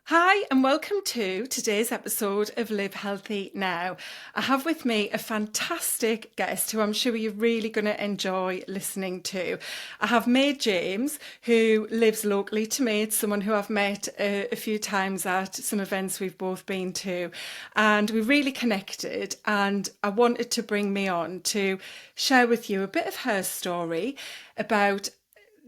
Hi, and welcome to today's episode of Live Healthy Now. I have with me a fantastic guest who I'm sure you're really going to enjoy listening to. I have Maid James, who lives locally to me. It's someone who I've met a few times at some events we've both been to, and we really connected. And I wanted to bring me on to share with you a bit of her story about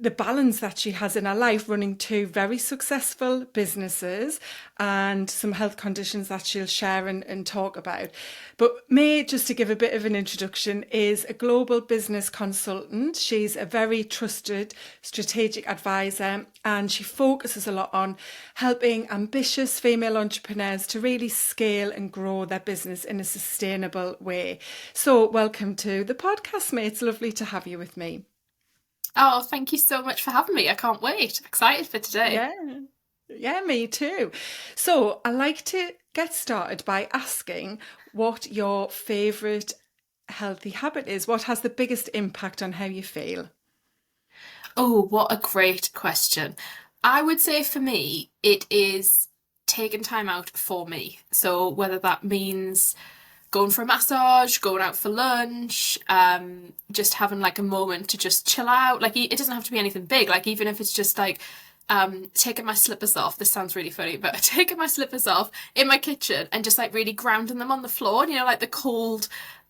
the balance that she has in her life, running two very successful businesses and some health conditions that she'll share and talk about. But May, just to give a bit of an introduction, is a global business consultant. She's a very trusted strategic advisor, and she focuses a lot on helping ambitious female entrepreneurs to really scale and grow their business in a sustainable way. So welcome to the podcast, May. It's lovely to have you with me. Oh, thank you so much for having me. I can't wait. Excited for today. Yeah, yeah, me too. So I like to get started by asking what your favourite healthy habit is. What has the biggest impact on how you feel? Oh, what a great question. I would say for me, it is taking time out for me. So whether that means going for a massage, going out for lunch, just having like a moment to just chill out. Like it doesn't have to be anything big. Like even if it's just like taking my slippers off. This sounds really funny, but taking my slippers off in my kitchen and just like really grounding them on the floor. And, like the cold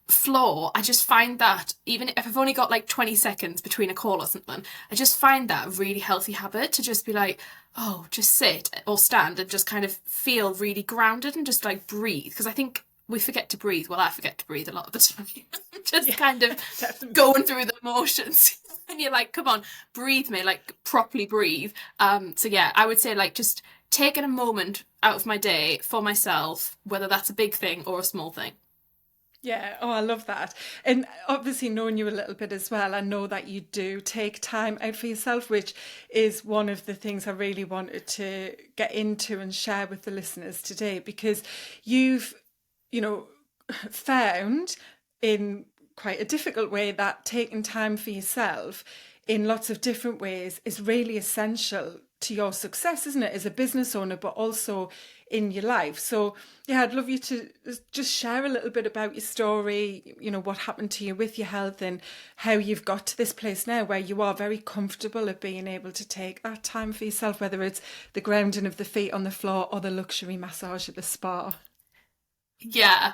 floor. I just find that even if I've only got like 20 seconds between a call or something, I just find that a really healthy habit to just be like, oh, just sit or stand and just kind of feel really grounded and just like breathe. Because I think we forget to breathe. Well, I forget to breathe a lot of the time. Just Yeah, kind of definitely. going through the motions. And you're like, come on, breathe me, like properly breathe. So yeah, I would say like just taking a moment out of my day for myself, whether that's a big thing or a small thing. Yeah, oh, I love that. And obviously, knowing you a little bit as well, I know that you do take time out for yourself, which is one of the things I really wanted to get into and share with the listeners today, because you've, you know, found in quite a difficult way that taking time for yourself in lots of different ways is really essential to your success, isn't it, as a business owner, but also in your life. So, yeah, I'd love you to just share a little bit about your story, what happened to you with your health and how you've got to this place now where you are very comfortable of being able to take that time for yourself, whether it's the grounding of the feet on the floor or the luxury massage at the spa. Yeah,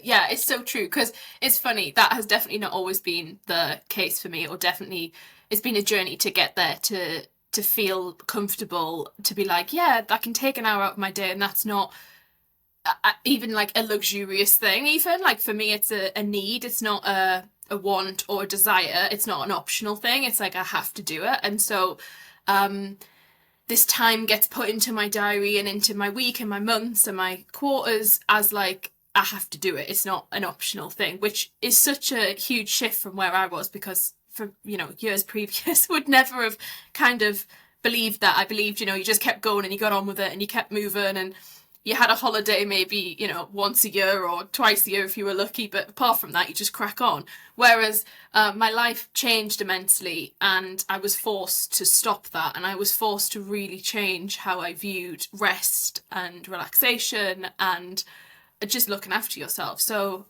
yeah, it's so true because it's funny that has definitely not always been the case for me, or definitely it's been a journey to get there to feel comfortable to be like, yeah, I can take an hour out of my day, and that's not even like a luxurious thing. Even like for me, it's a need. It's not a want or a desire. It's not an optional thing. It's like I have to do it, and so um this time gets put into my diary and into my week and my months and my quarters as like I have to do it. It's not an optional thing, which is such a huge shift from where I was because for years previous would never have kind of believed that. I believed you just kept going and you got on with it and you kept moving and you had a holiday maybe once a year or twice a year if you were lucky, but apart from that you just crack on. Whereas my life changed immensely and I was forced to stop that, and I was forced to really change how I viewed rest and relaxation and just looking after yourself. So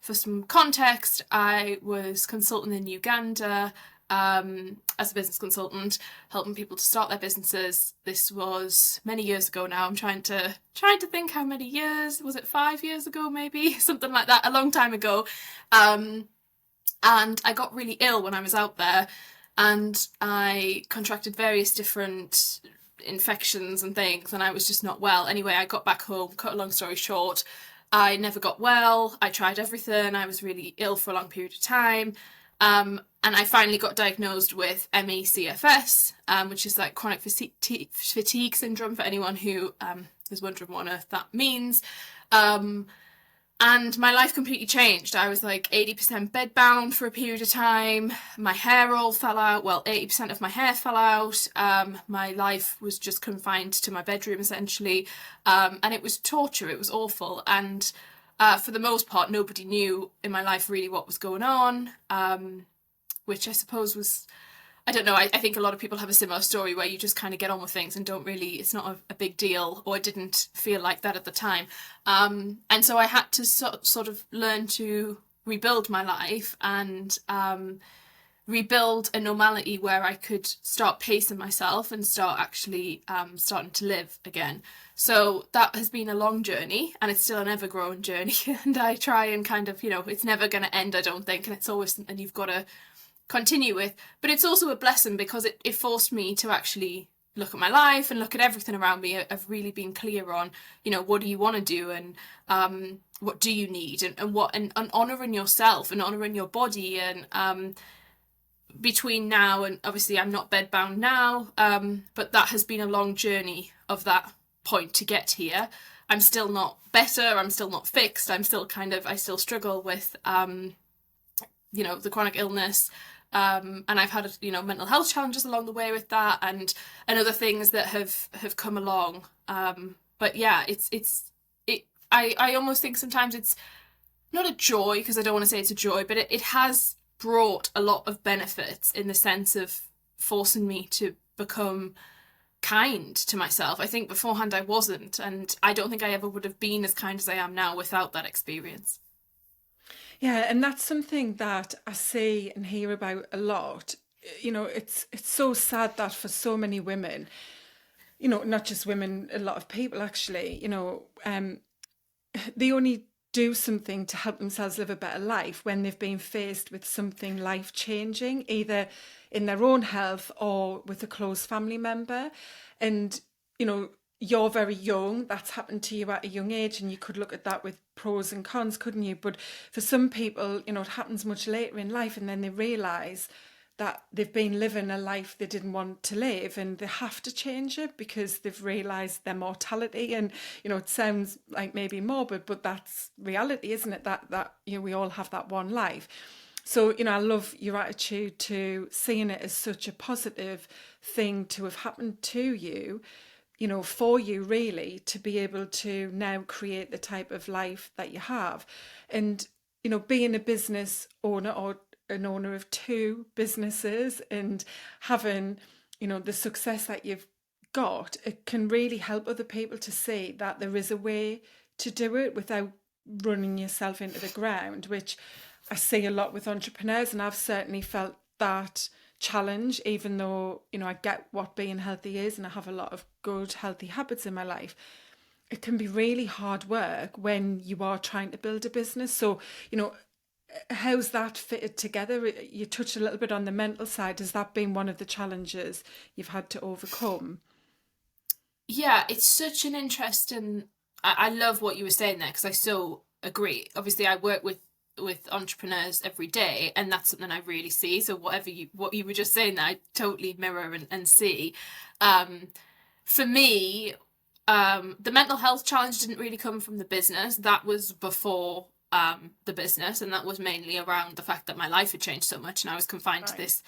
for some context, I was consulting in Uganda as a business consultant, helping people to start their businesses. This was many years ago now. I'm trying to think how many years. Was it 5 years ago, maybe? Something like that, a long time ago. And I got really ill when I was out there, and I contracted various different infections and things, and I was just not well. Anyway, I got back home, cut a long story short. I never got well. I tried everything. I was really ill for a long period of time. And I finally got diagnosed with ME/CFS, which is like chronic fatigue syndrome for anyone who is wondering what on earth that means. And my life completely changed. I was like 80% bedbound for a period of time. My hair all fell out. Well, 80% of my hair fell out. My life was just confined to my bedroom, essentially. And it was torture. It was awful. And for the most part, nobody knew in my life really what was going on, which I suppose was I don't know, I think a lot of people have a similar story where you just kind of get on with things and don't really, it's not a big deal, or it didn't feel like that at the time. And so I had to sort of learn to rebuild my life and rebuild a normality where I could start pacing myself and start actually starting to live again. So that has been a long journey, and it's still an ever-growing journey. And I try and kind of, it's never going to end, I don't think, and it's always something you've got to continue with. But it's also a blessing because it forced me to actually look at my life and look at everything around me. I've really been clear on, what do you want to do, and what do you need, and honouring yourself and honouring your body. And between now and, obviously I'm not bedbound now, but that has been a long journey of that point to get here. I'm still not better, I'm still not fixed, I'm still I still struggle with the chronic illness, and I've had mental health challenges along the way with that, and other things that have come along, but yeah, I almost think sometimes it's not a joy, because I don't want to say it's a joy, but it has brought a lot of benefits in the sense of forcing me to become kind to myself. I think beforehand I wasn't, and I don't think I ever would have been as kind as I am now without that experience. Yeah, and that's something that I see and hear about a lot. It's so sad that for so many women, not just women, a lot of people actually, they only do something to help themselves live a better life when they've been faced with something life changing, either in their own health or with a close family member. And, you're very young, that's happened to you at a young age, and you could look at that with pros and cons, couldn't you? But for some people, it happens much later in life, and then they realise that they've been living a life they didn't want to live, and they have to change it because they've realised their mortality. And it sounds like maybe morbid, but that's reality, isn't it? That we all have that one life. So I love your attitude to seeing it as such a positive thing to have happened to you, for you really to be able to now create the type of life that you have. And being a business owner, or an owner of two businesses, and having the success that you've got, it can really help other people to see that there is a way to do it without running yourself into the ground, which I see a lot with entrepreneurs, and I've certainly felt that challenge, even though I get what being healthy is, and I have a lot of good healthy habits in my life. It can be really hard work when you are trying to build a business. So how's that fitted together? You touched a little bit on the mental side. Has that been one of the challenges you've had to overcome? Yeah, it's such an interesting. I love what you were saying there, because I so agree. Obviously, I work with entrepreneurs every day, and that's something I really see. So what you were just saying there, I totally mirror and see. For me, the mental health challenge didn't really come from the business. That was before the business, and that was mainly around the fact that my life had changed so much, and I was confined to this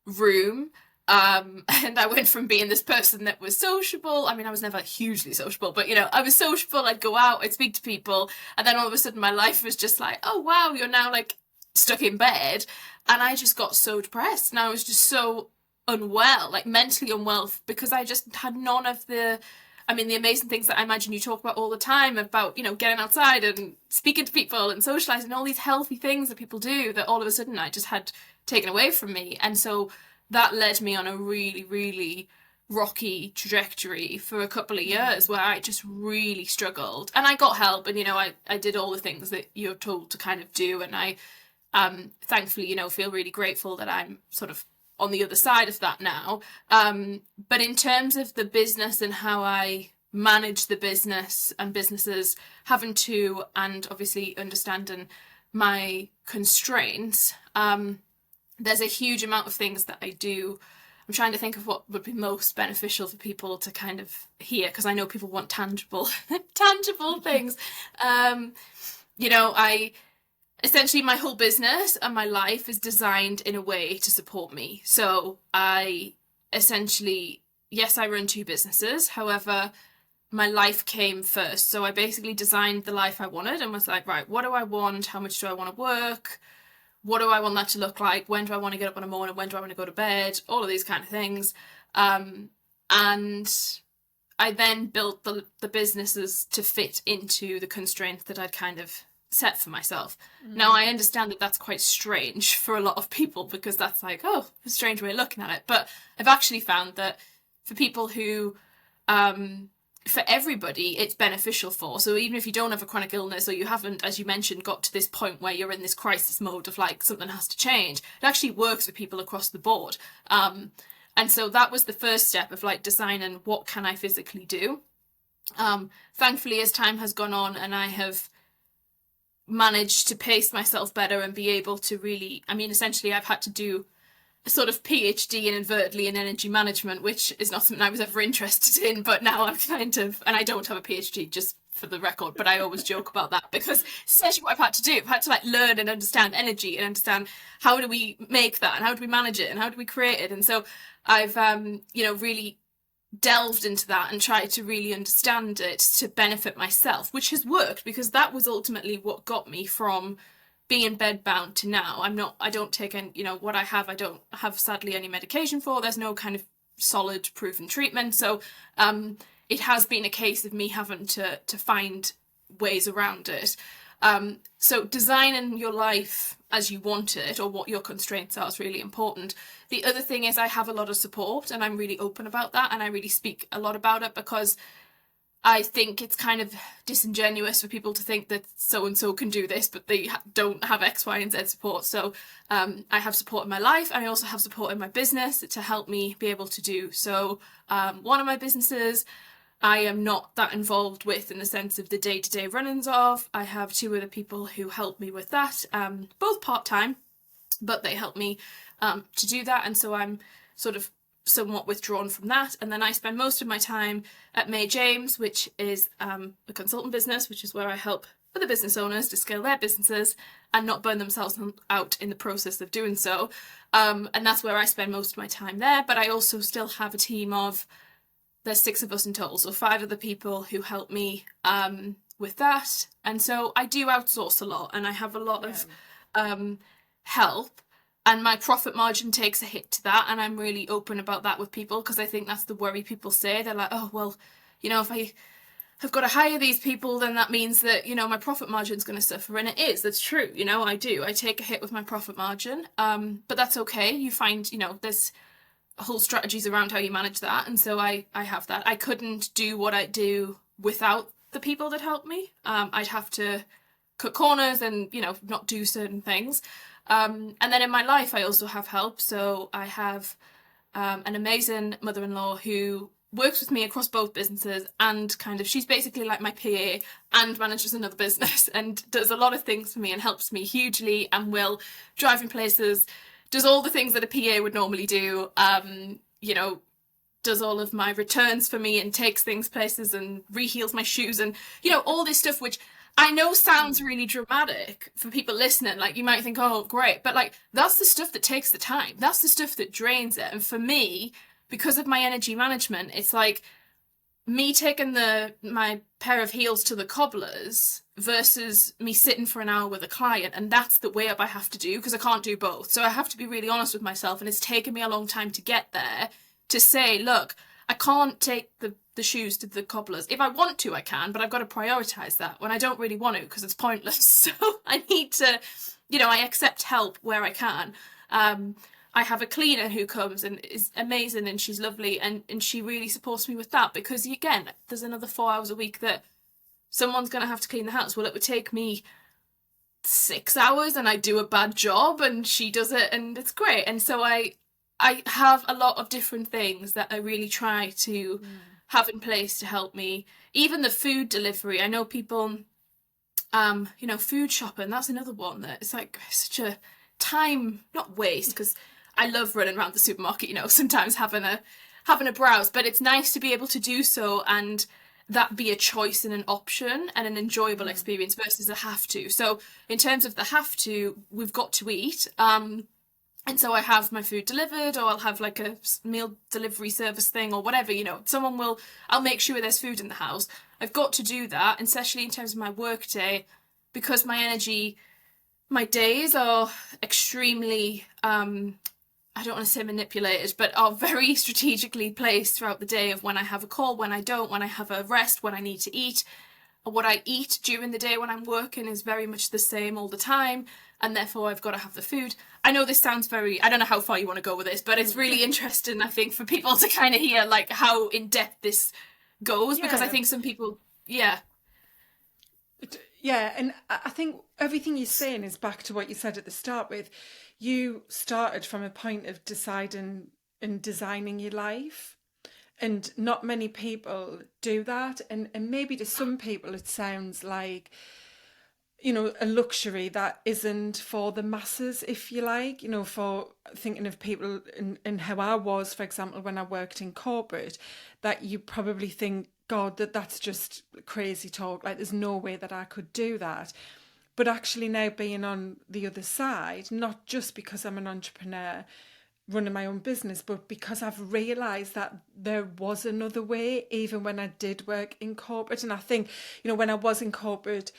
room. And I went from being this person that was sociable. I mean, I was never hugely sociable, but I was sociable. I'd go out, I'd speak to people, and then all of a sudden my life was just like, oh wow, you're now like stuck in bed. And I just got so depressed, and I was just so unwell, like mentally unwell, because I just had none of the amazing things that I imagine you talk about all the time, about, getting outside and speaking to people and socializing, all these healthy things that people do, that all of a sudden I just had taken away from me. And so that led me on a really, really rocky trajectory for a couple of years where I just really struggled. And I got help, and, I did all the things that you're told to kind of do. And I, thankfully, feel really grateful that I'm sort of on the other side of that now. But in terms of the business and how I manage the business and businesses, having to, and obviously understanding my constraints, there's a huge amount of things that I do. I'm trying to think of what would be most beneficial for people to kind of hear, because I know people want tangible things. I essentially, my whole business and my life is designed in a way to support me. So I essentially, yes, I run two businesses. However, my life came first. So I basically designed the life I wanted and was like, right, what do I want? How much do I want to work? what do I want that to look like? When do I want to get up in the morning? When do I want to go to bed? All of these kind of things. And I then built the businesses to fit into the constraints that I'd kind of set for myself. Now, I understand that that's quite strange for a lot of people, because that's like, oh, a strange way of looking at it. But I've actually found that for people who, for everybody, it's beneficial for. So even if you don't have a chronic illness, or you haven't, as you mentioned, got to this point where you're in this crisis mode of like something has to change, it actually works for people across the board. And so that was the first step of like designing what can I physically do. Thankfully, as time has gone on and I have managed to pace myself better and be able to really, I mean, essentially I've had to do a sort of PhD inadvertently in energy management, which is not something I was ever interested in, but now I'm kind of, and I don't have a PhD, just for the record, but I always joke about that, because it's essentially what I've had to do. I've had to like learn and understand energy and understand how do we make that and how do we manage it and how do we create it. And so I've, really delved into that and tried to really understand it to benefit myself, which has worked, because that was ultimately what got me from being bedbound to now. I don't take any, what I don't have sadly any medication for. There's no kind of solid proven treatment. So it has been a case of me having to find ways around it. So designing your life as you want it, or what your constraints are, is really important. The other thing is I have a lot of support, and I'm really open about that, and I really speak a lot about it, because I think it's kind of disingenuous for people to think that so-and-so can do this, but they don't have X, Y, and Z support. So I have support in my life, and I also have support in my business to help me be able to do. So one of my businesses I am not that involved with in the sense of the day-to-day runnings of. I have two other people who help me with that, both part-time, but they help me to do that. And so I'm sort of somewhat withdrawn from that. And then I spend most of my time at May James, which is a consultant business, which is where I help other business owners to scale their businesses and not burn themselves out in the process of doing so. And that's where I spend most of my time there. But I also still have a team of, there's 6 of us in total, so 5 other people who help me with that. And so I do outsource a lot, and I have a lot of help, and my profit margin takes a hit to that. And I'm really open about that with people, because I think that's the worry people say. They're like, oh, well, if I have got to hire these people, then that means that, my profit margin's going to suffer. And it is, that's true. I take a hit with my profit margin, but that's okay. You find, there's whole strategies around how you manage that. And so I have that. I couldn't do what I do without the people that help me. I'd have to cut corners and, not do certain things. And then in my life, I also have help. So I have an amazing mother-in-law who works with me across both businesses, and she's basically like my PA and manages another business and does a lot of things for me and helps me hugely, and will drive in places, does all the things that a PA would normally do, does all of my returns for me and takes things places and reheals my shoes and, all this stuff, which I know sounds really dramatic for people listening. Like, you might think, oh, great. But that's the stuff that takes the time. That's the stuff that drains it. And for me, because of my energy management, it's like me taking my pair of heels to the cobblers versus me sitting for an hour with a client. And that's the way up I have to do, because I can't do both. So I have to be really honest with myself. And it's taken me a long time to get there, to say, look, I can't take the shoes to the cobblers. If I want to, I can, but I've got to prioritise that when I don't really want to, because it's pointless. So I need to, I accept help where I can. I have a cleaner who comes and is amazing, and she's lovely, and she really supports me with that, because again, there's another 4 hours a week that someone's going to have to clean the house. Well, it would take me 6 hours and I do a bad job, and she does it, and it's great. And so I have a lot of different things that I really try to have in place to help me. Even the food delivery, I know people, food shopping, that's another one that it's like such a time, not waste, because I love running around the supermarket, sometimes having a browse, but it's nice to be able to do so and that be a choice and an option and an enjoyable experience versus a have to. So in terms of the have to, we've got to eat. And so I have my food delivered, or I'll have like a meal delivery service thing or whatever, I'll make sure there's food in the house. I've got to do that, especially in terms of my work day, because my energy My days are extremely, I don't want to say manipulated, but are very strategically placed throughout the day of when I have a call, when I don't, when I have a rest, when I need to eat. What I eat during the day when I'm working is very much the same all the time, and therefore I've got to have the food. I know this sounds very, I don't know how far you want to go with this, but it's really interesting, I think, for people to kind of hear like how in depth this goes, because I Yeah. think some people, yeah, Yeah, and I think everything you're saying is back to what you said at the start with you started from a point of deciding and designing your life. And not many people do that. And maybe to some people it sounds like, a luxury that isn't for the masses, if you like, for thinking of people and how I was, for example, when I worked in corporate, that you probably think, God, that's just crazy talk. Like, there's no way that I could do that. But actually, now being on the other side, not just because I'm an entrepreneur running my own business, but because I've realised that there was another way, even when I did work in corporate. And I think, when I was in corporate,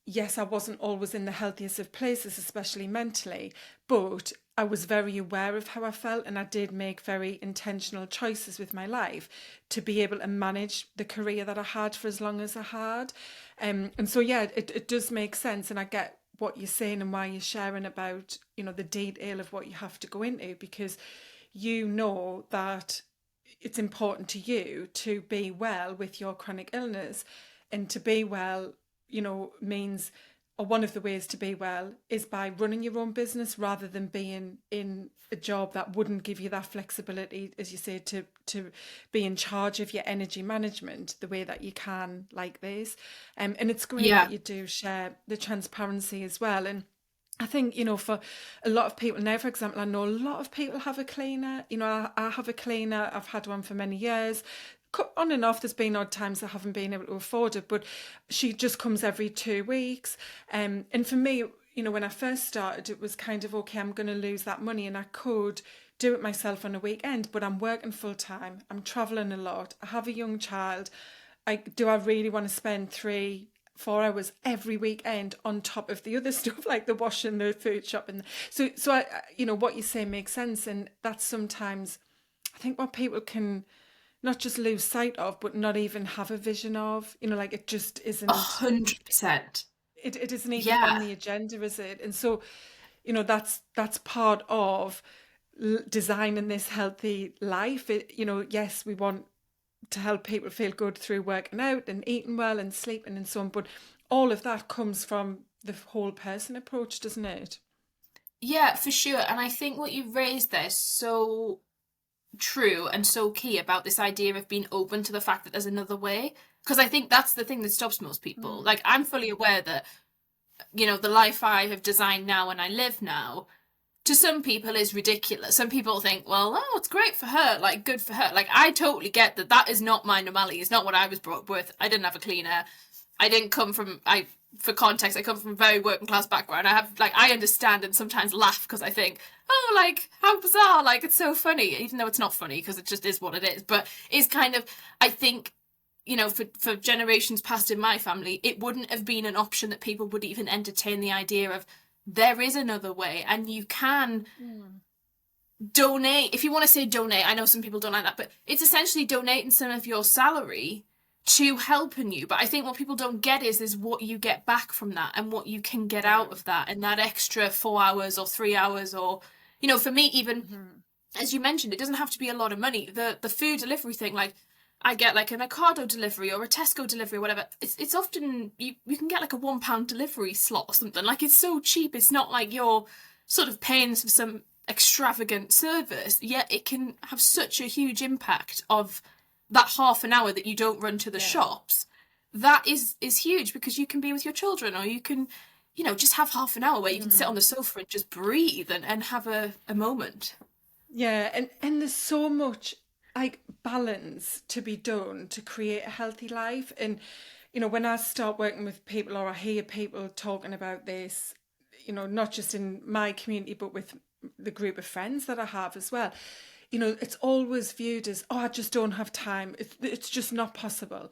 yes, I wasn't always in the healthiest of places, especially mentally, but I was very aware of how I felt, and I did make very intentional choices with my life to be able to manage the career that I had for as long as I had. And so, yeah, it does make sense. And I get what you're saying and why you're sharing about, the detail of what you have to go into, because you know that it's important to you to be well with your chronic illness, and to be well, means, or one of the ways to be well is by running your own business rather than being in a job that wouldn't give you that flexibility, as you say, to be in charge of your energy management the way that you can, like this. And it's great yeah, that you do share the transparency as well. And I think, for a lot of people now, for example, I know a lot of people have a cleaner. I have a cleaner. I've had one for many years. On and off, there's been odd times I haven't been able to afford it, but she just comes every 2 weeks. And for me, when I first started, it was kind of, okay, I'm going to lose that money, and I could do it myself on a weekend, but I'm working full time. I'm traveling a lot. I have a young child. I really want to spend 3 4 hours every weekend on top of the other stuff like the washing, the food shopping. So what you say makes sense, and that's sometimes I think what people can not just lose sight of, but not even have a vision of. Like, it just a isn't. 100%. It isn't even on Yeah. the agenda, is it? And so, that's part of designing this healthy life. Yes, we want to help people feel good through working out and eating well and sleeping and so on. But all of that comes from the whole person approach, doesn't it? Yeah, for sure. And I think what you raised there is so true and so key about this idea of being open to the fact that there's another way. Because I think that's the thing that stops most people. Mm. Like, I'm fully aware that, the life I have designed now and I live now, to some people is ridiculous. Some people think, well, oh, it's great for her, like, good for her. Like, I totally get that that is not my normality. It's not what I was brought up with. I didn't have a cleaner. I didn't come from, for context, I come from a very working class background. I have, like, I understand and sometimes laugh because I think, oh, like, how bizarre, like, it's so funny, even though it's not funny because it just is what it is. But it's kind of, I think, for generations past in my family, it wouldn't have been an option that people would even entertain the idea of there is another way and you can Mm. donate. If you want to say donate, I know some people don't like that, but it's essentially donating some of your salary to helping you. But I think what people don't get is what you get back from that and what you can get Yeah. out of that, and that extra 4 hours or 3 hours, or for me, even Hmm. as you mentioned, it doesn't have to be a lot of money. The food delivery thing, like, I get like an Ocado delivery or a Tesco delivery or whatever. It's often you can get like a £1 delivery slot or something. Like, it's so cheap. It's not like you're sort of paying for some extravagant service. Yet it can have such a huge impact of that half an hour that you don't run to the Yeah. shops. That is huge, because you can be with your children, or you can, just have half an hour where you can sit on Mm. the sofa and just breathe and have a moment. Yeah, and there's so much like balance to be done to create a healthy life. And when I start working with people, or I hear people talking about this, not just in my community but with the group of friends that I have as well, it's always viewed as, oh, I just don't have time. It's just not possible.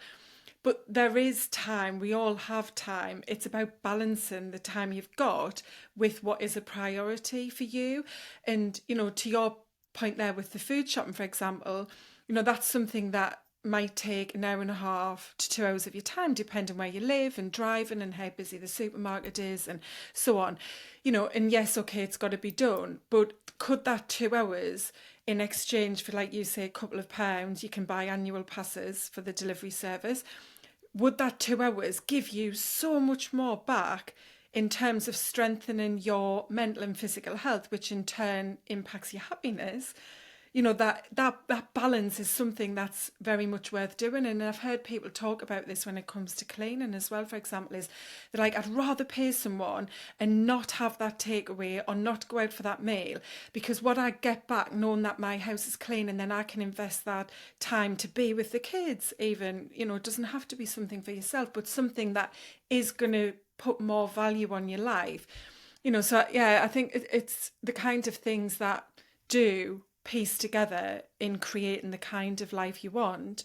But there is time, we all have time. It's about balancing the time you've got with what is a priority for you. And, to your point there with the food shopping, for example, that's something that might take an hour and a half to 2 hours of your time, depending where you live and driving and how busy the supermarket is and so on. And yes, okay, it's got to be done. But could that 2 hours, in exchange for, like you say, a couple of pounds, you can buy annual passes for the delivery service, would that 2 hours give you so much more back in terms of strengthening your mental and physical health, which in turn impacts your happiness? That balance is something that's very much worth doing. And I've heard people talk about this when it comes to cleaning as well, for example, is they're like, I'd rather pay someone and not have that takeaway or not go out for that meal, because what I get back knowing that my house is clean, and then I can invest that time to be with the kids even, it doesn't have to be something for yourself, but something that is going to put more value on your life. So yeah, I think it's the kind of things that do piece together in creating the kind of life you want.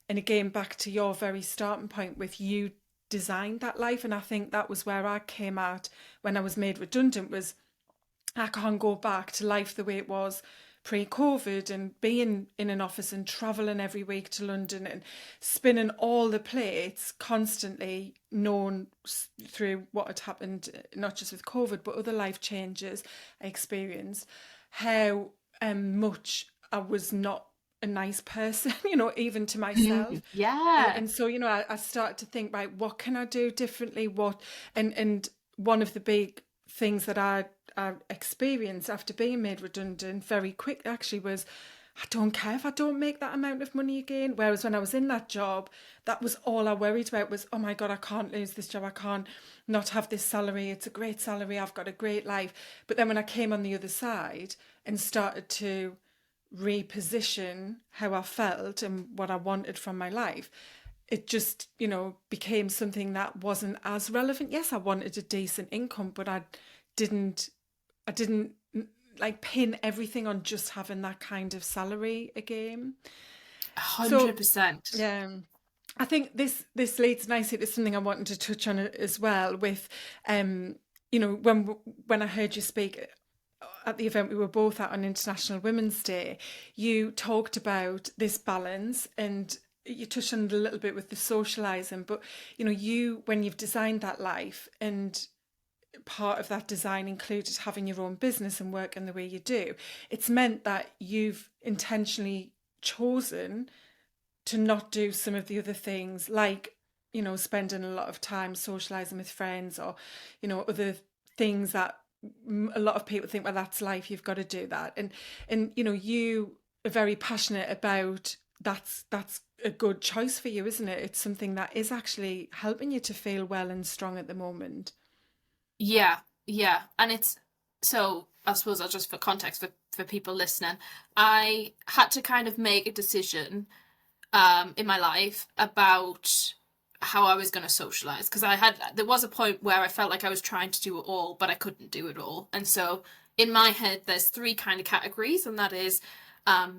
And again, back to your very starting point with you designed that life. And I think that was where I came at when I was made redundant, was I can't go back to life the way it was pre-COVID and being in an office and travelling every week to London and spinning all the plates constantly, known through what had happened, not just with COVID, but other life changes I experienced, how much I was not a nice person, even to myself. Yeah. And so, I started to think, right, what can I do differently? And one of the big things that I experienced after being made redundant very quick actually was, I don't care if I don't make that amount of money again. Whereas when I was in that job, that was all I worried about was, oh my God, I can't lose this job. I can't not have this salary. It's a great salary. I've got a great life. But then when I came on the other side and started to reposition how I felt and what I wanted from my life, it just, became something that wasn't as relevant. Yes, I wanted a decent income, but I didn't like pin everything on just having that kind of salary again. So 100%. yeah, I think this leads nicely to something I wanted to touch on as well with, when I heard you speak at the event we were both at on International Women's Day, you talked about this balance, and you touched on it a little bit with the socializing, but when you've designed that life, and part of that design included having your own business and working the way you do, it's meant that you've intentionally chosen to not do some of the other things, like spending a lot of time socializing with friends, or other things that a lot of people think, well, that's life, you've got to do that. And you are very passionate about that's a good choice for you, isn't it? It's something that is actually helping you to feel well and strong at the moment. Yeah, yeah. And so I suppose I'll just, for context for people listening, I had to kind of make a decision in my life about how I was going to socialize, because there was a point where I felt like I was trying to do it all, but I couldn't do it all. And so in my head, there's three kind of categories, and that is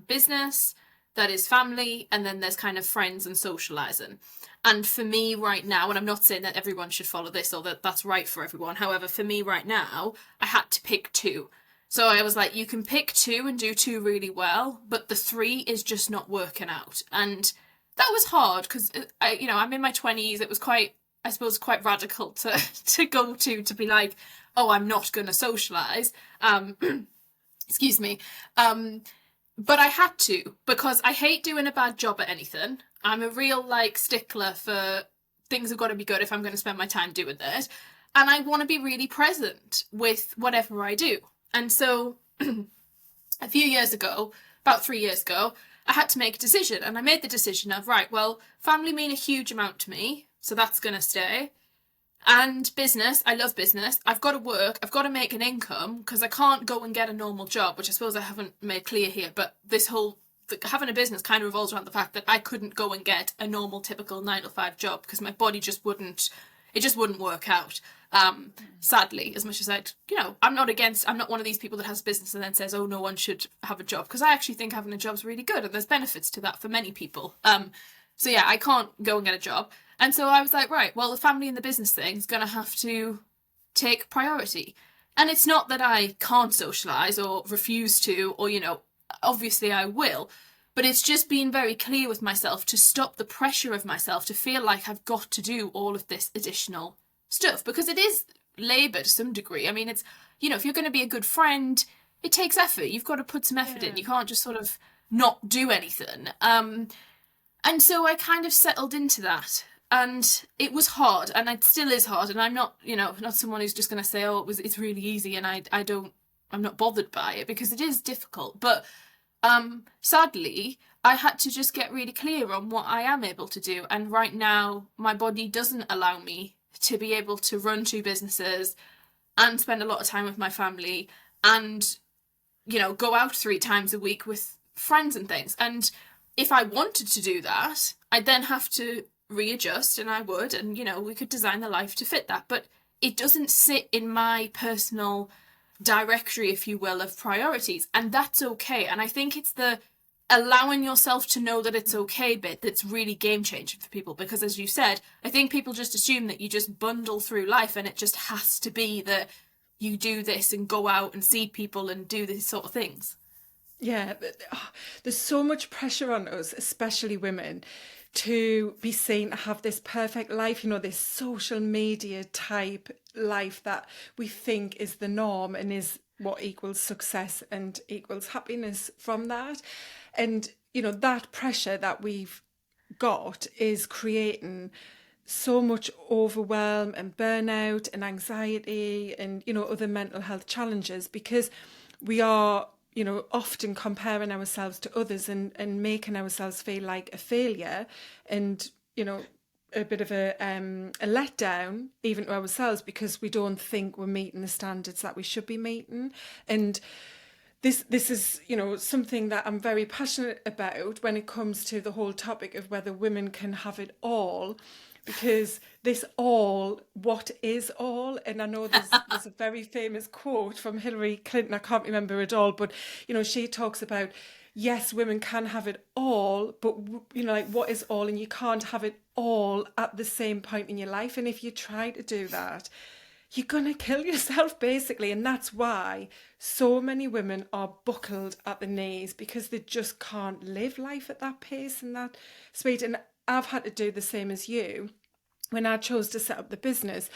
business, that is family, and then there's kind of friends and socializing. And for me right now, and I'm not saying that everyone should follow this or that that's right for everyone, however, for me right now, I had to pick two. So I was like, you can pick two and do two really well, but the three is just not working out. And that was hard because I'm in my 20s. It was quite, I suppose, quite radical to go to be like, oh, I'm not going to socialize. Excuse me. But I had to, because I hate doing a bad job at anything. I'm a real stickler for things have got to be good if I'm going to spend my time doing it. And I want to be really present with whatever I do. And so a few years ago, about 3 years ago, I had to make a decision. And I made the decision of, right, well, family mean a huge amount to me, so that's going to stay. And business, I love business. I've got to work, I've got to make an income, because I can't go and get a normal job, which I suppose I haven't made clear here. But this whole having a business kind of revolves around the fact that I couldn't go and get a normal, typical 9 to 5 job because my body just wouldn't work out. Sadly, as much as I'm not one of these people that has a business and then says, oh, no one should have a job, because I actually think having a job is really good and there's benefits to that for many people. So yeah, I can't go and get a job. And so I was like, right, well, the family and the business thing is going to have to take priority. And it's not that I can't socialize or refuse to, or, obviously I will, but it's just being very clear with myself to stop the pressure of myself to feel like I've got to do all of this additional stuff, because it is labor to some degree. I mean, it's, if you're going to be a good friend, it takes effort. You've got to put some effort in. You can't just sort of not do anything. And so I kind of settled into that. And it was hard, and it still is hard. And I'm not, not someone who's just going to say, oh, it's really easy, and I'm not bothered by it, because it is difficult. But sadly, I had to just get really clear on what I am able to do. And right now, my body doesn't allow me to be able to run 2 businesses and spend a lot of time with my family and, go out 3 times a week with friends and things. And if I wanted to do that, I'd then have to readjust, and I would, and we could design the life to fit that, but it doesn't sit in my personal directory, if you will, of priorities, and that's okay. And I think it's the allowing yourself to know that it's okay bit that's really game changing for people, because as you said, I think people just assume that you just bundle through life and it just has to be that you do this and go out and see people and do these sort of things. Yeah, there's so much pressure on us, especially women, to be seen to have this perfect life, this social media type life that we think is the norm and is what equals success and equals happiness from that. And, that pressure that we've got is creating so much overwhelm and burnout and anxiety and, other mental health challenges, because we are often comparing ourselves to others and making ourselves feel like a failure and, a bit of a letdown even to ourselves, because we don't think we're meeting the standards that we should be meeting. And this is, something that I'm very passionate about when it comes to the whole topic of whether women can have it all. Because what is all? And I know there's a very famous quote from Hillary Clinton, I can't remember it all, but, she talks about, yes, women can have it all, but, what is all? And you can't have it all at the same point in your life. And if you try to do that, you're going to kill yourself, basically. And that's why so many women are buckled at the knees, because they just can't live life at that pace and that speed. And I've had to do the same as you. When I chose to set up the business,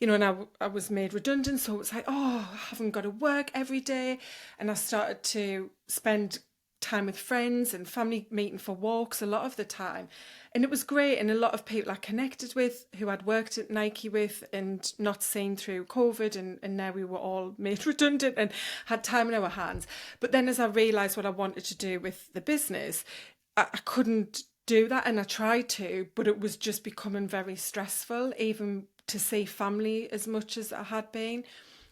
and I was made redundant, so it was like, oh, I haven't got to work every day. And I started to spend time with friends and family, meeting for walks a lot of the time. And it was great. And a lot of people I connected with who I'd worked at Nike with and not seen through COVID. And now we were all made redundant and had time in our hands. But then as I realised what I wanted to do with the business, I couldn't do that, and I tried to, but it was just becoming very stressful, even to see family as much as I had been.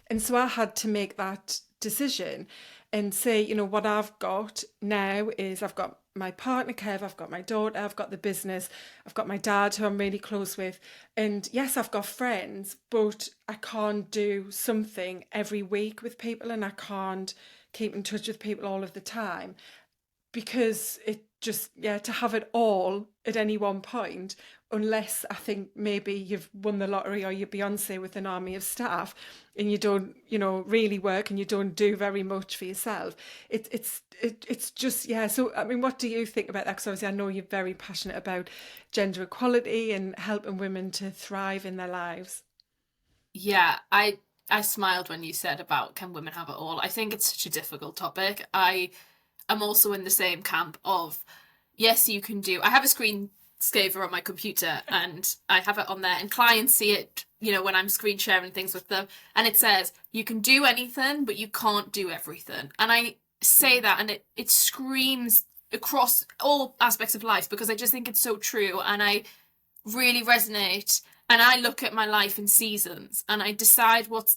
And so I had to make that decision and say, what I've got now is I've got my partner Kev, I've got my daughter, I've got the business, I've got my dad who I'm really close with, and yes, I've got friends, but I can't do something every week with people, and I can't keep in touch with people all of the time, because it just, to have it all at any one point, unless I think maybe you've won the lottery or you're Beyonce with an army of staff and you don't, really work and you don't do very much for yourself. It's just, So, I mean, what do you think about that? Because obviously I know you're very passionate about gender equality and helping women to thrive in their lives. Yeah, I smiled when you said about can women have it all. I think it's such a difficult topic. I'm also in the same camp of, yes, you can do. I have a screensaver on my computer and I have it on there, and clients see it, when I'm screen sharing things with them, and it says, you can do anything, but you can't do everything. And I say that, and it screams across all aspects of life, because I just think it's so true, and I really resonate. And I look at my life in seasons and I decide what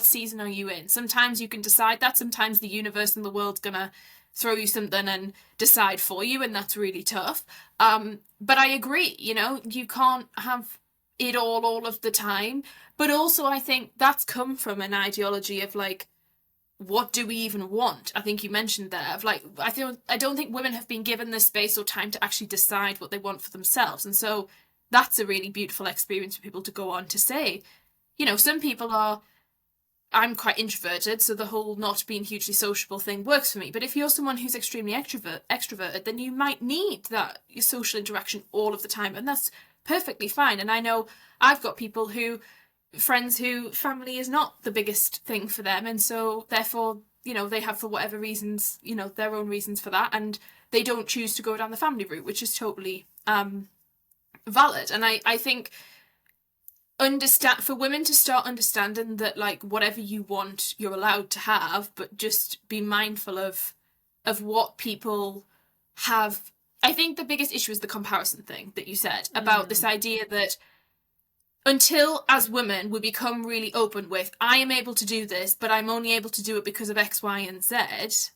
season are you in. Sometimes you can decide that. Sometimes the universe and the world's going to throw you something and decide for you, and that's really tough. But I agree, you can't have it all of the time. But also I think that's come from an ideology of like, what do we even want? I think you mentioned there of like, I don't think women have been given the space or time to actually decide what they want for themselves. And so that's a really beautiful experience for people to go on to say. You know, some people are, I'm quite introverted, so the whole not being hugely sociable thing works for me. But if you're someone who's extremely extroverted, then you might need that social interaction all of the time, and that's perfectly fine. And I know I've got people who, friends who family is not the biggest thing for them, and so therefore, you know, they have, for whatever reasons, you know, their own reasons for that, and they don't choose to go down the family route, which is totally valid. And I think understand, for women to start understanding that, like, whatever you want you're allowed to have, but just be mindful of what people have. I think the biggest issue is the comparison thing that you said about this idea that until, as women, we become really open with, I am able to do this, but I'm only able to do it because of X, Y, and Z,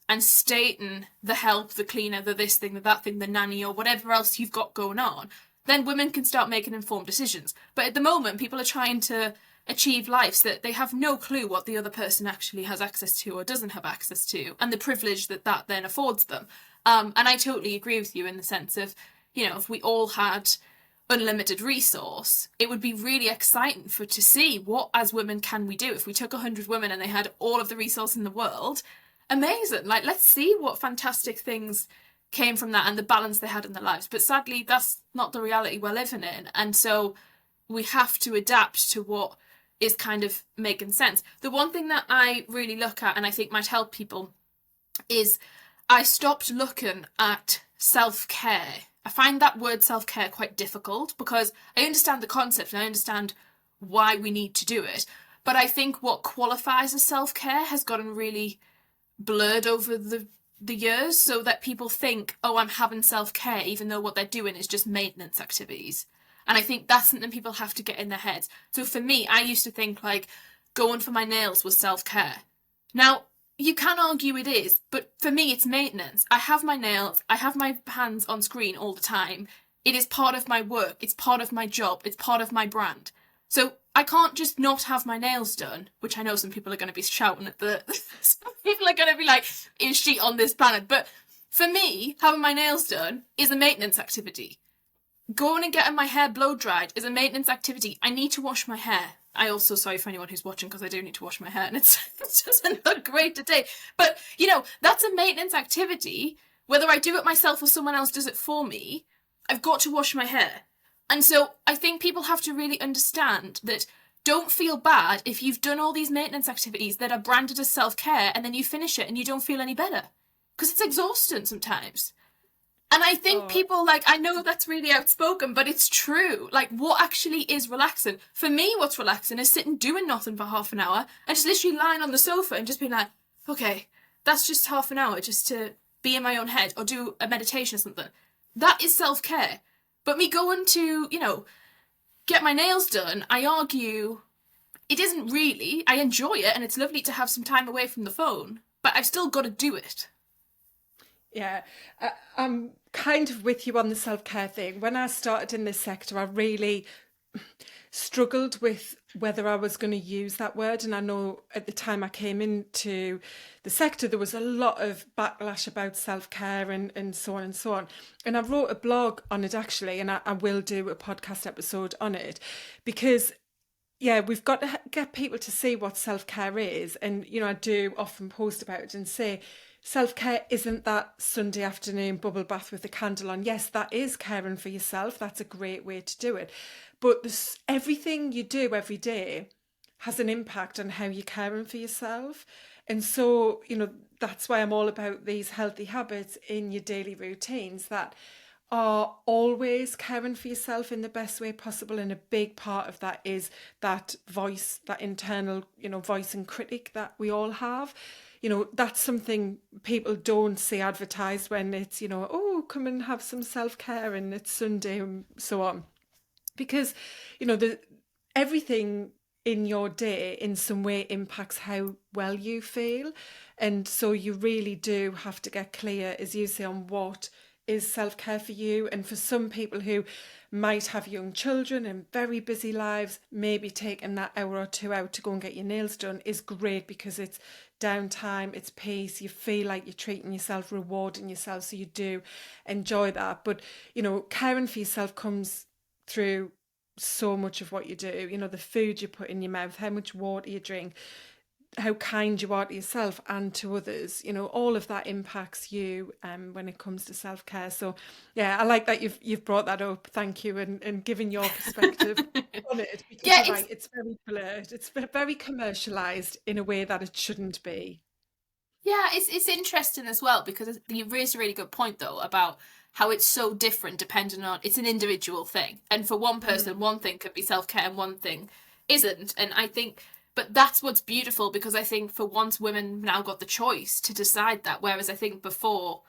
and stating the help, the cleaner, the this thing, the that thing, the nanny, or whatever else you've got going on, then women can start making informed decisions. But at the moment, people are trying to achieve lives that they have no clue what the other person actually has access to or doesn't have access to, and the privilege that that then affords them. And I totally agree with you in the sense of, you know, if we all had unlimited resource, it would be really exciting to see what, as women, can we do. If we took 100 women and they had all of the resource in the world, amazing. Like, let's see what fantastic things came from that and the balance they had in their lives. But sadly, that's not the reality we're living in. And so we have to adapt to what is kind of making sense. The one thing that I really look at, and I think might help people, is I stopped looking at self-care. I find that word self-care quite difficult because I understand the concept and I understand why we need to do it. But I think what qualifies as self-care has gotten really blurred over the years, so that people think, oh, I'm having self-care, even though what they're doing is just maintenance activities. And I think that's something people have to get in their heads. So for me, I used to think like going for my nails was self-care. Now, you can argue it is, but for me, it's maintenance. I have my nails, I have my hands on screen all the time. It is part of my work, it's part of my job, it's part of my brand. So I can't just not have my nails done, which I know some people are going to be shouting at the... some people are going to be like, is she on this planet? But for me, having my nails done is a maintenance activity. Going and getting my hair blow dried is a maintenance activity. I need to wash my hair. I also, sorry for anyone who's watching, because I do need to wash my hair and it doesn't look great today. But, you know, that's a maintenance activity. Whether I do it myself or someone else does it for me, I've got to wash my hair. And so I think people have to really understand that don't feel bad if you've done all these maintenance activities that are branded as self-care and then you finish it and you don't feel any better. Because it's exhausting sometimes. And I think people, like, I know that's really outspoken, but it's true. Like, what actually is relaxing? For me, what's relaxing is sitting doing nothing for half an hour and just literally lying on the sofa and just being like, okay, that's just half an hour just to be in my own head or do a meditation or something. That is self-care. But me going to, you know, get my nails done, I argue it isn't really. I enjoy it and it's lovely to have some time away from the phone, but I've still got to do it. Yeah, I'm kind of with you on the self-care thing. When I started in this sector, I really struggled with whether I was going to use that word. And I know at the time I came into the sector, there was a lot of backlash about self-care and so on and so on. And I wrote a blog on it, actually, and I will do a podcast episode on it, because yeah, we've got to get people to see what self-care is. And, you know, I do often post about it and say, self-care isn't that Sunday afternoon bubble bath with a candle on. Yes, that is caring for yourself. That's a great way to do it. But everything you do every day has an impact on how you're caring for yourself. And so, you know, that's why I'm all about these healthy habits in your daily routines that are always caring for yourself in the best way possible. And a big part of that is that voice, that internal, you know, voice and critic that we all have. You know, that's something people don't see advertised when it's, you know, oh, come and have some self-care and it's Sunday and so on. Because, you know, everything in your day in some way impacts how well you feel. And so you really do have to get clear, as you say, on what is self-care for you. And for some people who might have young children and very busy lives, maybe taking that hour or two out to go and get your nails done is great, because it's downtime, it's peace, you feel like you're treating yourself, rewarding yourself, so you do enjoy that. But, you know, caring for yourself comes through so much of what you do. You know, the food you put in your mouth, how much water you drink, how kind you are to yourself and to others. You know, all of that impacts you when it comes to self-care. So yeah, I like that you've brought that up. Thank you, and giving your perspective on it, because Yeah, you're it's right, it's very blurred, it's very commercialized in a way that it shouldn't be. yeah, it's interesting as well because you raised a really good point though about how it's so different depending on it's an individual thing. And for one person, Mm. one thing could be self-care and one thing isn't. And I think but that's what's beautiful because I think for once women now got the choice to decide that. Whereas I think before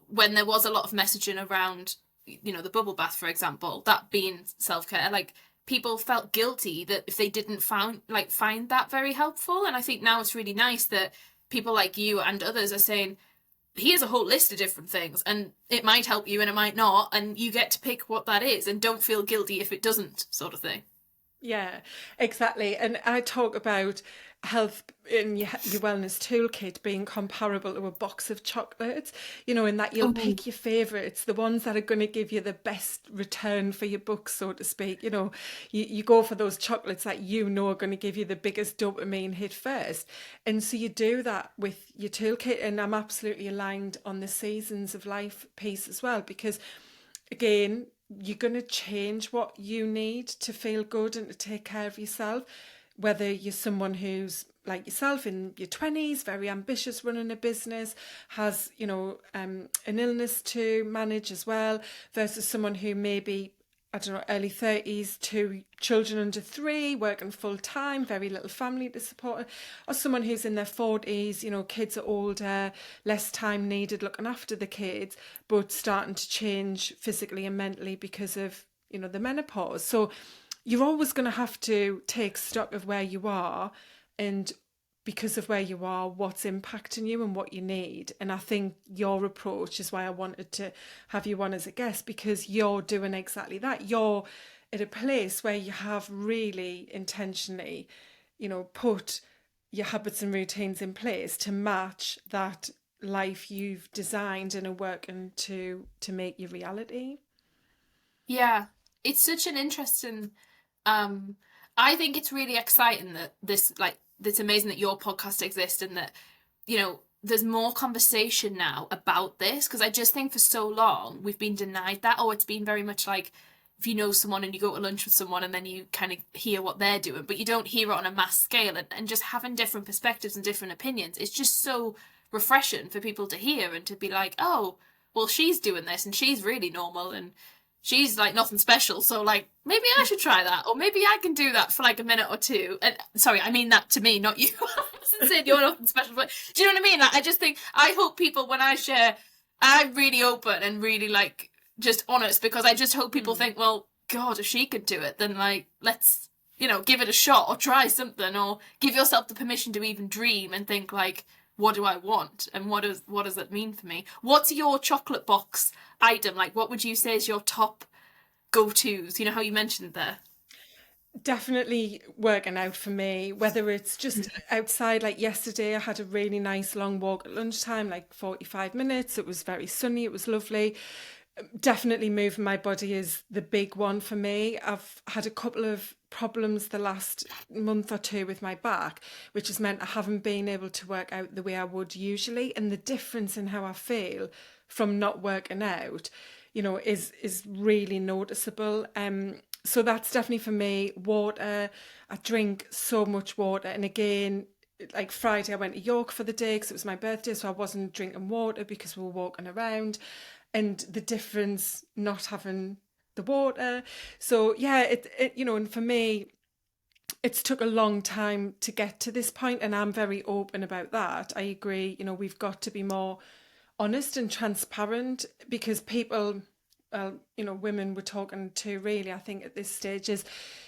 when there was a lot of messaging around, you know, the bubble bath, for example, that being self care, like people felt guilty that if they didn't find that very helpful. And I think now it's really nice that people like you and others are saying, here's a whole list of different things, and it might help you and it might not, and you get to pick what that is, and don't feel guilty if it doesn't, sort of thing. Yeah, exactly. And I talk about health in your wellness toolkit being comparable to a box of chocolates, you know, in that you'll Oh, pick your favorites, the ones that are going to give you the best return for your buck, so to speak. You know, you go for those chocolates that you know are going to give you the biggest dopamine hit first. And so you do that with your toolkit. And I'm absolutely aligned on the seasons of life piece as well, because again, you're going to change what you need to feel good and to take care of yourself. Whether you're someone who's like yourself in your 20s, very ambitious, running a business, has, you know, an illness to manage as well, versus someone who maybe, I don't know, early 30s, two children under three, working full time, very little family to support, or someone who's in their 40s, you know, kids are older, less time needed looking after the kids, but starting to change physically and mentally because of, you know, the menopause. So you're always going to have to take stock of where you are, and because of where you are, what's impacting you and what you need. And I think your approach is why I wanted to have you on as a guest, because you're doing exactly that. You're at a place where you have really intentionally, you know, put your habits and routines in place to match that life you've designed and are working to make your reality. yeah. It's such an interesting um I think it's really exciting that this like it's amazing that your podcast exists and that, you know, there's more conversation now about this because I just think for so long we've been denied that. Oh, it's been very much like if you know someone and you go to lunch with someone and then you kind of hear what they're doing, but you don't hear it on a mass scale and just having different perspectives and different opinions. It's just so refreshing for people to hear and to be like, oh, well, she's doing this and she's really normal and she's like nothing special. So like maybe I should try that, or maybe I can do that for like a minute or two. And sorry, I mean that to me, not you. I wasn't saying you're nothing special, but do you know what I mean? Like I just think I hope people when I share, I'm really open and really like just honest because I just hope people Mm. think, well, God, if she could do it, then like let's give it a shot or try something or give yourself the permission to even dream and think like what do I want and what does that mean for me? What's your chocolate box item? Like what would you say is your top go-tos? You know how you mentioned there. Definitely working out for me, whether it's just outside. Like yesterday, I had a really nice long walk at lunchtime, like 45 minutes. It was very sunny, it was lovely. Definitely moving my body is the big one for me. I've had a couple of problems the last month or two with my back, which has meant I haven't been able to work out the way I would usually. And the difference in how I feel from not working out, you know, is really noticeable. So that's definitely for me. Water, I drink so much water. And again, like Friday, I went to York for the day because it was my birthday, so I wasn't drinking water because we were walking around, and the difference not having the water. So yeah, it you know, and for me, it's took a long time to get to this point, and I'm very open about that. I agree. You know, we've got to be more honest and transparent because people, well, you know, women we're talking to really, I think at this stage is,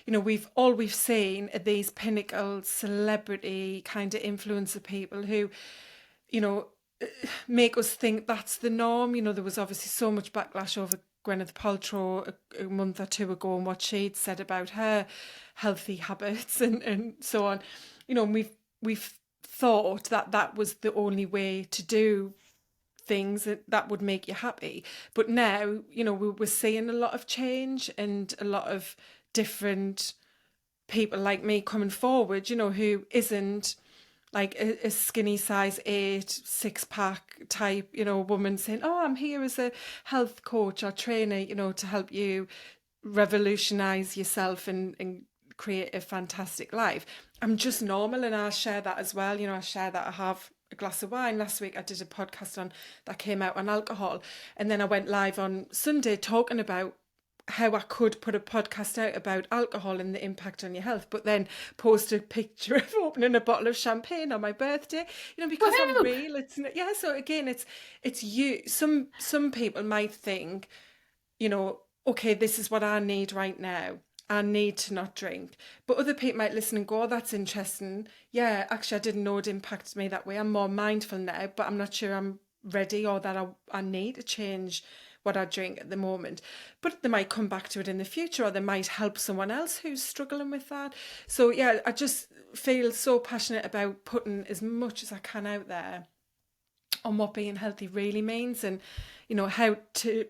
you know, we've seen are these pinnacle celebrity kind of influencer people who, you know, make us think that's the norm. You know, there was obviously so much backlash over Gwyneth Paltrow a month or two ago and what she'd said about her healthy habits and so on. You know, and we've thought that that was the only way to do things that would make you happy. But now, we're seeing a lot of change and a lot of different people like me coming forward, who isn't like a skinny size 8 6-pack type, woman saying, oh, I'm here as a health coach or trainer, to help you revolutionize yourself and create a fantastic life. I'm just normal, and I share that as well. I share that I have a glass of wine. Last week I did a podcast on that came out on alcohol, and then I went live on Sunday talking about how I could put a podcast out about alcohol and the impact on your health, but then post a picture of opening a bottle of champagne on my birthday, because I'm Woohoo! real. It's yeah. So again, it's you. Some people might think, okay, this is what I need right now. I need to not drink. But other people might listen and go, oh, that's interesting. Yeah, actually, I didn't know it impacted me that way. I'm more mindful now, but I'm not sure I'm ready or that I need to change what I drink at the moment. But they might come back to it in the future, or they might help someone else who's struggling with that. So, yeah, I just feel so passionate about putting as much as I can out there on what being healthy really means, and how to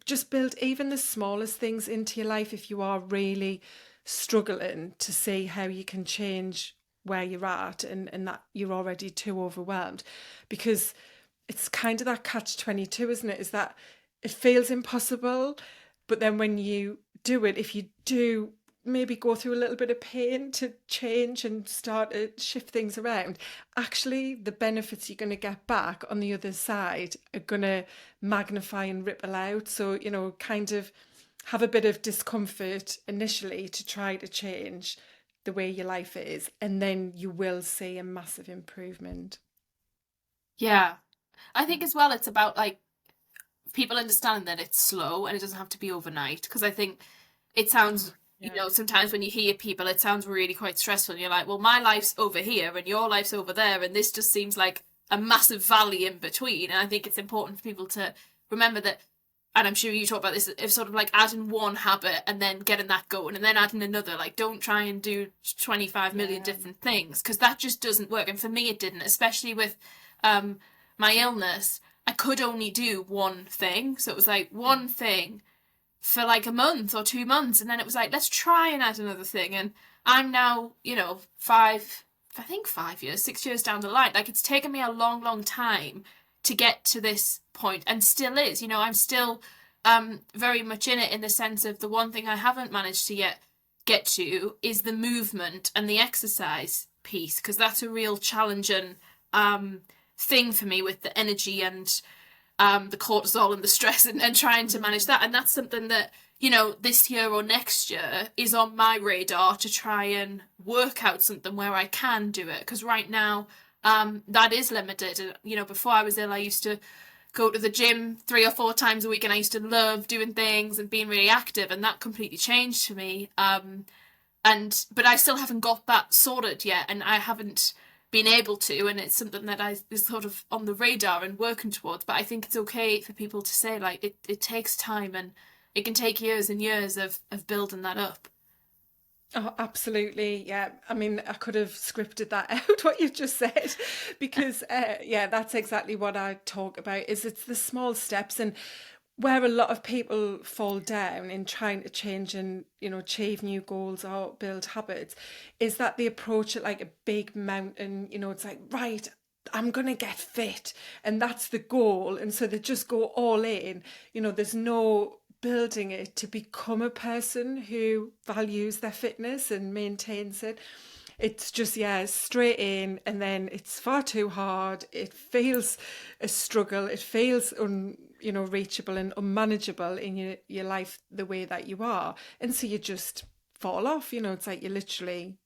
just build even the smallest things into your life if you are really struggling, to see how you can change where you're at, and that you're already too overwhelmed, because it's kind of that catch-22, isn't it? Is that it feels impossible, but then when you do it, if you do maybe go through a little bit of pain to change and start to shift things around, actually the benefits you're going to get back on the other side are going to magnify and ripple out. So, kind of have a bit of discomfort initially to try to change the way your life is, and then you will see a massive improvement. Yeah. I think as well it's about like people understanding that it's slow and it doesn't have to be overnight. Because I think it sounds, Yeah. sometimes when you hear people, it sounds really quite stressful. And you're like, well, my life's over here and your life's over there. And this just seems like a massive valley in between. And I think it's important for people to remember that. And I'm sure you talk about this, if sort of like adding one habit and then getting that going and then adding another. Like, don't try and do 25 million Yeah. different things, because that just doesn't work. And for me, it didn't, especially with my illness. I could only do one thing. So it was like one thing for like a month or 2 months. And then it was like, let's try and add another thing. And I'm now, I think 5 years, 6 years down the line. Like, it's taken me a long, long time to get to this point, and still is. I'm still very much in it, in the sense of the one thing I haven't managed to yet get to is the movement and the exercise piece, because that's a real challenging thing for me, with the energy and the cortisol and the stress, and trying to manage that. And that's something that, this year or next year is on my radar, to try and work out something where I can do it. Because right now, that is limited. Before I was ill, I used to go to the gym 3 or 4 times a week, and I used to love doing things and being really active, and that completely changed for me. But I still haven't got that sorted yet, and I haven't been able to, and it's something that I is sort of on the radar and working towards. But I think it's okay for people to say, like, it takes time, and it can take years and years of building that up. Oh, absolutely. Yeah. I mean, I could have scripted that out, what you've just said, because, yeah, that's exactly what I talk about, is it's the small steps. And where a lot of people fall down in trying to change and, achieve new goals or build habits, is that they approach it like a big mountain. It's like, right, I'm going to get fit. And that's the goal. And so they just go all in. There's no building it to become a person who values their fitness and maintains it. It's just, yeah, straight in, and then it's far too hard. It feels a struggle. It feels reachable and unmanageable in your life the way that you are. And so you just fall off. It's like you literally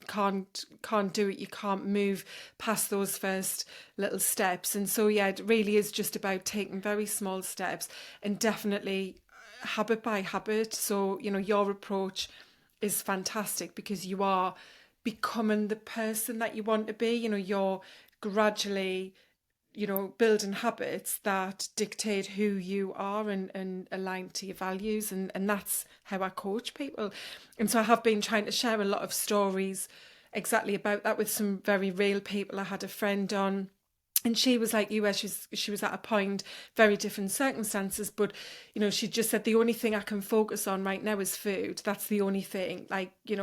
can't do it. You can't move past those first little steps. And so, yeah, it really is just about taking very small steps, and definitely habit by habit. So, your approach is fantastic, because you are becoming the person that you want to be. You're gradually, building habits that dictate who you are, and align to your values. And that's how I coach people. And so I have been trying to share a lot of stories exactly about that with some very real people. I had a friend on And she was like you, where she was at a point, very different circumstances, but she just said the only thing I can focus on right now is food. That's the only thing. Like, she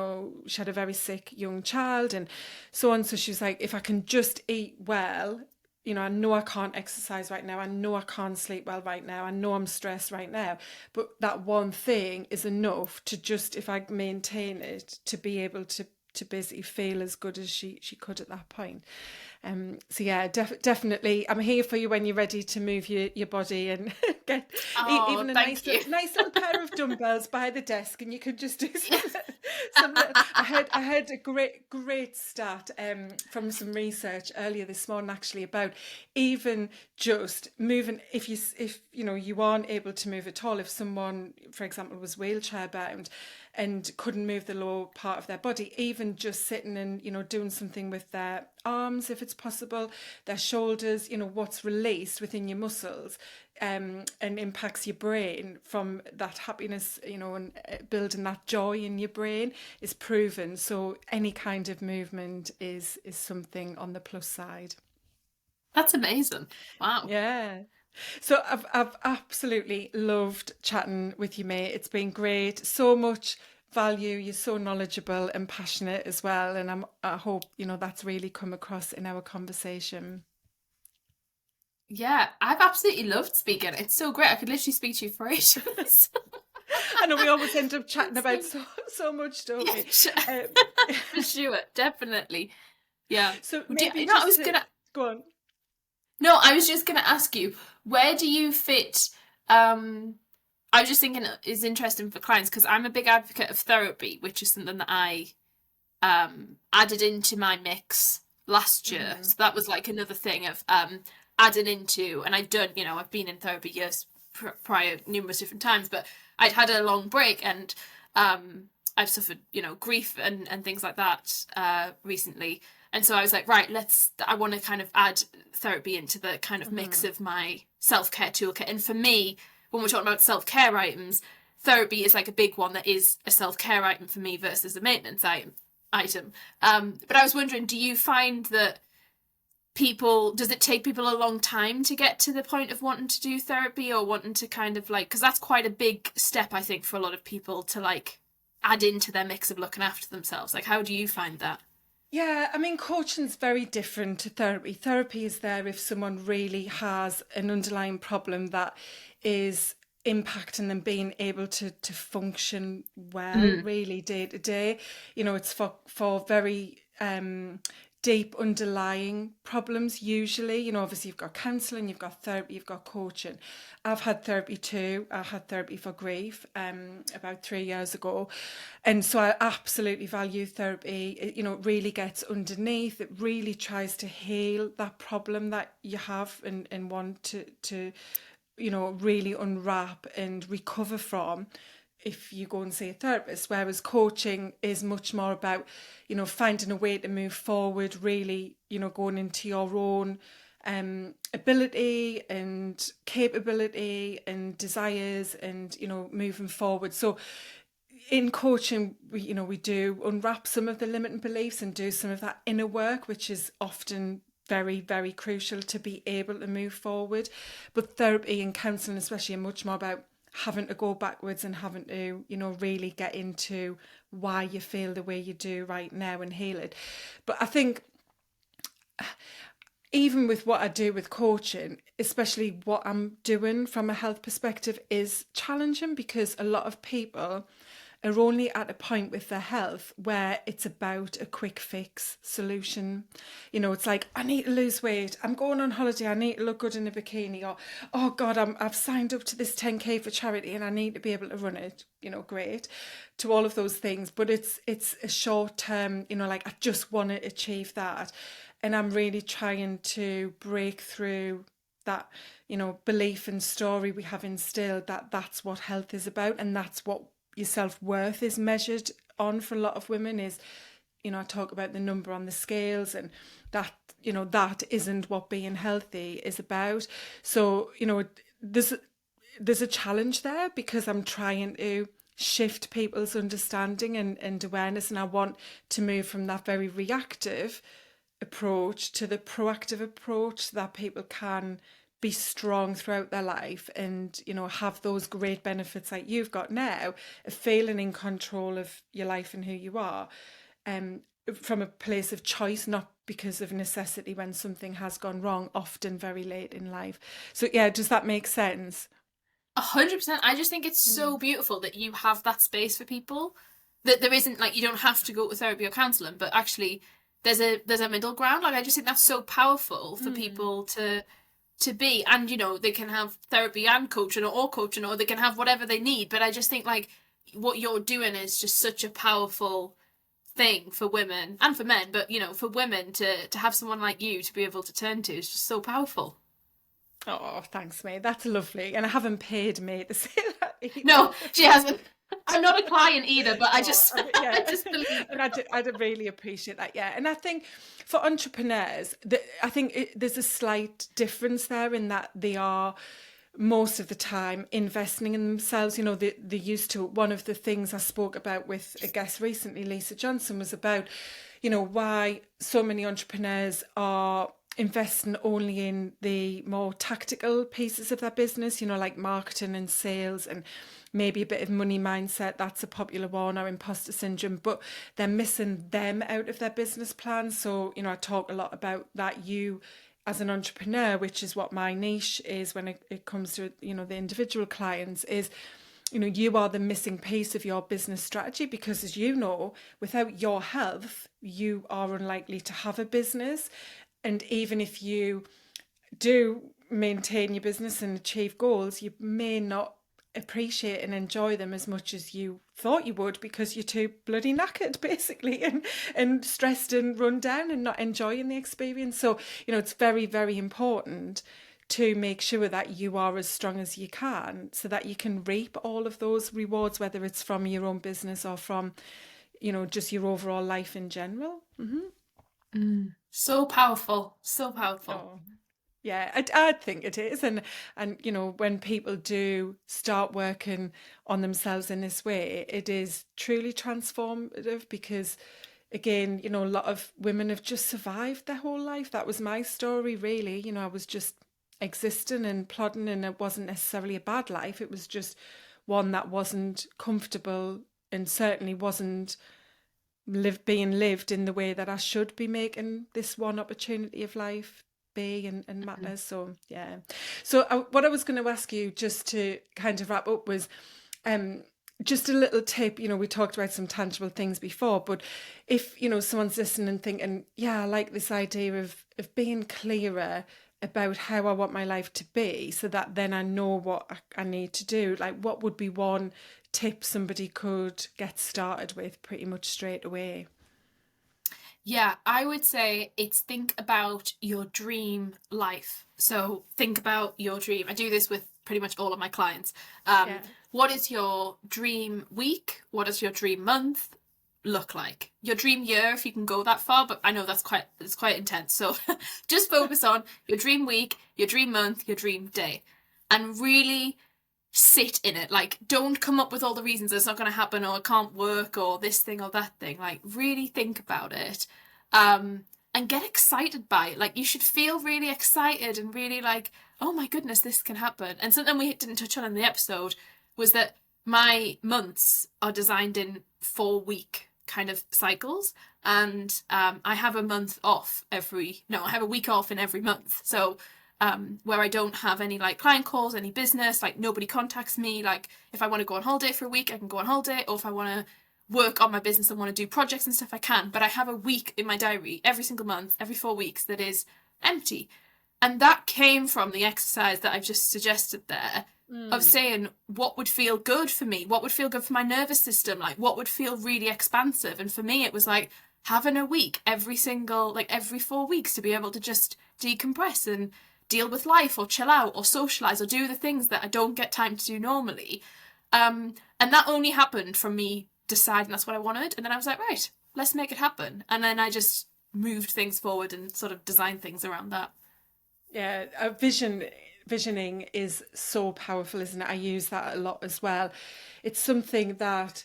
had a very sick young child and so on. So she was like, if I can just eat well, I know I can't exercise right now. I know I can't sleep well right now. I know I'm stressed right now. But that one thing is enough to just, if I maintain it, to be able to basically feel as good as she could at that point. So yeah, definitely, I'm here for you when you're ready to move your body and get Oh, even a thank you. nice little pair of dumbbells by the desk, and you could just do Yeah. some little, I heard a great stat from some research earlier this morning actually about even just moving, if you aren't able to move at all, if someone, for example, was wheelchair bound and couldn't move the lower part of their body, even just sitting and doing something with their arms if it's possible, their shoulders, what's released within your muscles, and impacts your brain from that happiness, and building that joy in your brain is proven. So any kind of movement is something on the plus side. That's amazing. Wow. Yeah. So I've absolutely loved chatting with you, mate. It's been great. So much value. You're so knowledgeable and passionate as well. And I hope, that's really come across in our conversation. Yeah, I've absolutely loved speaking. It's so great. I could literally speak to you for ages. I know we always end up chatting It's about so, so much, don't yeah, we? sure. Um, For sure, definitely. Yeah. so Well, maybe I just was to gonna. go on. No, I was just gonna ask you, where do you fit? Um, I was just thinking is interesting for clients because I'm a big advocate of therapy, which is something that I added into my mix last year. Mm-hmm. So that was like another thing of adding into, and I've been in therapy years prior, numerous different times, but I'd had a long break and I've suffered, grief and things like that recently. And so I was like, right, I want to kind of add therapy into the kind of mix Mm-hmm. of my self-care toolkit. And for me, when we're talking about self-care items, therapy is like a big one that is a self-care item for me versus a maintenance item. But I was wondering, do you find that does it take people a long time to get to the point of wanting to do therapy or wanting to kind of like, because that's quite a big step, I think, for a lot of people to like add into their mix of looking after themselves. Like, how do you find that? Yeah, I mean, coaching's very different to therapy. Therapy is there if someone really has an underlying problem that is impacting them being able to function well, Mm. really day to day. It's for very deep underlying problems usually. Obviously you've got counselling, you've got therapy, you've got coaching. I've had therapy too. I had therapy for grief about 3 years ago, and so I absolutely value therapy. It really gets underneath. It really tries to heal that problem that you have and want to really unwrap and recover from if you go and see a therapist. Whereas coaching is much more about, finding a way to move forward, really, going into your own ability and capability and desires and, moving forward. So in coaching, we do unwrap some of the limiting beliefs and do some of that inner work, which is often very, very crucial to be able to move forward. But therapy and counselling especially are much more about having to go backwards and having to, really get into why you feel the way you do right now and heal it. But I think even with what I do with coaching, especially what I'm doing from a health perspective is challenging because a lot of people are only at a point with their health where it's about a quick fix solution. It's like, I need to lose weight. I'm going on holiday. I need to look good in a bikini. Or, oh God, I've signed up to this 10K for charity and I need to be able to run it. Great. To all of those things. But it's a short term, like I just want to achieve that. And I'm really trying to break through that, belief and story we have instilled that that's what health is about and that's what your self-worth is measured on for a lot of women is, I talk about the number on the scales and that, that isn't what being healthy is about. So, there's a challenge there because I'm trying to shift people's understanding and awareness, and I want to move from that very reactive approach to the proactive approach, that people can be strong throughout their life and, you know, have those great benefits like you've got now of feeling in control of your life and who you are, um, from a place of choice, not because of necessity when something has gone wrong, often very late in life. So yeah, does that make sense? 100%. I just think it's so Mm. beautiful that you have that space for people. That there isn't like you don't have to go to therapy or counselling, but actually there's a middle ground. Like I just think that's so powerful for Mm. people to be, and you know they can have therapy and coaching, or they can have whatever they need. But I just think like what you're doing is just such a powerful thing for women and for men. But you know, for women to have someone like you to be able to turn to is just so powerful. Oh, thanks, mate. That's lovely. And I haven't paid me to say that either. No, she hasn't. I'm not a client either, but I Oh, just I yeah, just believe and it. I'd really appreciate that. Yeah, and I think for entrepreneurs, I think there's a slight difference there in that they are most of the time investing in themselves. You know, they're used to it. One of the things I spoke about with a guest recently, Lisa Johnson, was about, you know, why so many entrepreneurs are investing only in the more tactical pieces of their business, you know, like marketing and sales and maybe a bit of money mindset. That's a popular one, or imposter syndrome, but they're missing them out of their business plan. So, you know, I talk a lot about that. You as an entrepreneur, which is what my niche is when it comes to, you know, the individual clients, is, you know, you are the missing piece of your business strategy, because as you know, without your health you are unlikely to have a business. And even if you do maintain your business and achieve goals, you may not appreciate and enjoy them as much as you thought you would, because you're too bloody knackered basically, and stressed and run down and not enjoying the experience. So, you know, it's very, very important to make sure that you are as strong as you can so that you can reap all of those rewards, whether it's from your own business or from, you know, just your overall life in general. So powerful, so powerful. Oh, yeah, I think it is, and you know, when people do start working on themselves in this way, it is truly transformative, because, again, you know, a lot of women have just survived their whole life. That was my story, really. You know, I was just existing and plodding, and it wasn't necessarily a bad life. It was just one that wasn't comfortable and certainly wasn't being lived in the way that I should be making this one opportunity of life be and matter. So yeah. So what I was going to ask you, just to kind of wrap up, was um just a little tip. You know, we talked about some tangible things before, but if, you know, someone's listening and thinking, yeah, I like this idea of being clearer about how I want my life to be, so that then I know what I need to do, like, what would be one tip somebody could get started with pretty much straight away? Yeah, I would say it's think about your dream life. So think about your dream. I do this with pretty much all of my clients. Yeah. What is your dream week? What does your dream month look like? Your dream year, if you can go that far, but I know it's quite intense. So just focus on your dream week, your dream month, your dream day, and really sit in it. Like, don't come up with all the reasons it's not going to happen, or it can't work, or this thing or that thing. Like, really think about it, and get excited by it. Like, you should feel really excited and really like, oh my goodness, this can happen. And something we didn't touch on in the episode was that my months are designed in 4 week kind of cycles, and I have a month off every no I have a week off in every month. So where I don't have any like client calls, any business, like nobody contacts me. Like if I want to go on holiday for a week, I can go on holiday, or if I want to work on my business and want to do projects and stuff, I can. But I have a week in my diary every single month, every 4 weeks, that is empty. And that came from the exercise that I've just suggested there, of Mm. saying what would feel good for me, what would feel good for my nervous system, like what would feel really expansive. And for me, it was like having a week like every 4 weeks, to be able to just decompress and deal with life, or chill out, or socialize, or do the things that I don't get time to do normally. And that only happened from me deciding that's what I wanted. And then I was like, right, let's make it happen. And then I just moved things forward and sort of designed things around that. Yeah, visioning is so powerful, isn't it? I use that a lot as well. It's something that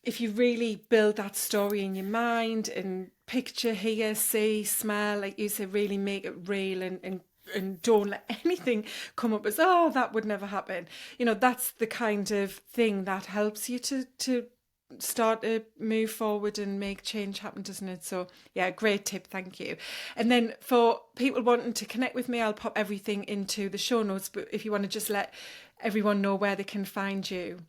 if you really build that story in your mind and picture, hear, see, smell, like you say, really make it real, and don't let anything come up as, oh, that would never happen. You know, that's the kind of thing that helps you to start to move forward and make change happen, doesn't it? So yeah, great tip, thank you. And then for people wanting to connect with me, I'll pop everything into the show notes, but if you want to just let everyone know where they can find you.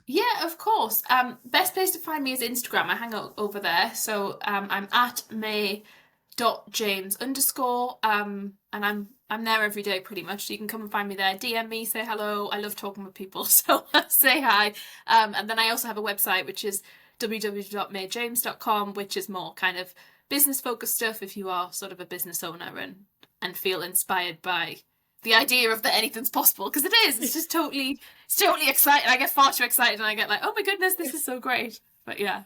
Yeah, of course. Best place to find me is Instagram. I hang out over there. So I'm at may.james underscore. And I'm there every day pretty much. So you can come and find me there. DM me, say hello. I love talking with people, so say hi. And then I also have a website which is www.mayjames.com, which is more kind of business focused stuff if you are sort of a business owner and feel inspired by the idea of that anything's possible, because it is. It's totally exciting. I get far too excited and I get like, oh my goodness, this is so great. But yeah.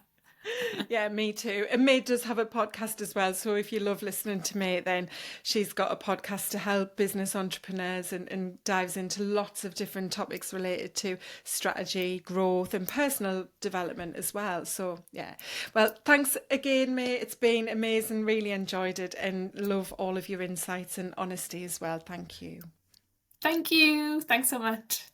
Yeah, me too. And May does have a podcast as well. So if you love listening to May, then she's got a podcast to help business entrepreneurs, and dives into lots of different topics related to strategy, growth, and personal development as well. So yeah. Well, thanks again, May. It's been amazing. Really enjoyed it, and love all of your insights and honesty as well. Thank you. Thank you. Thanks so much.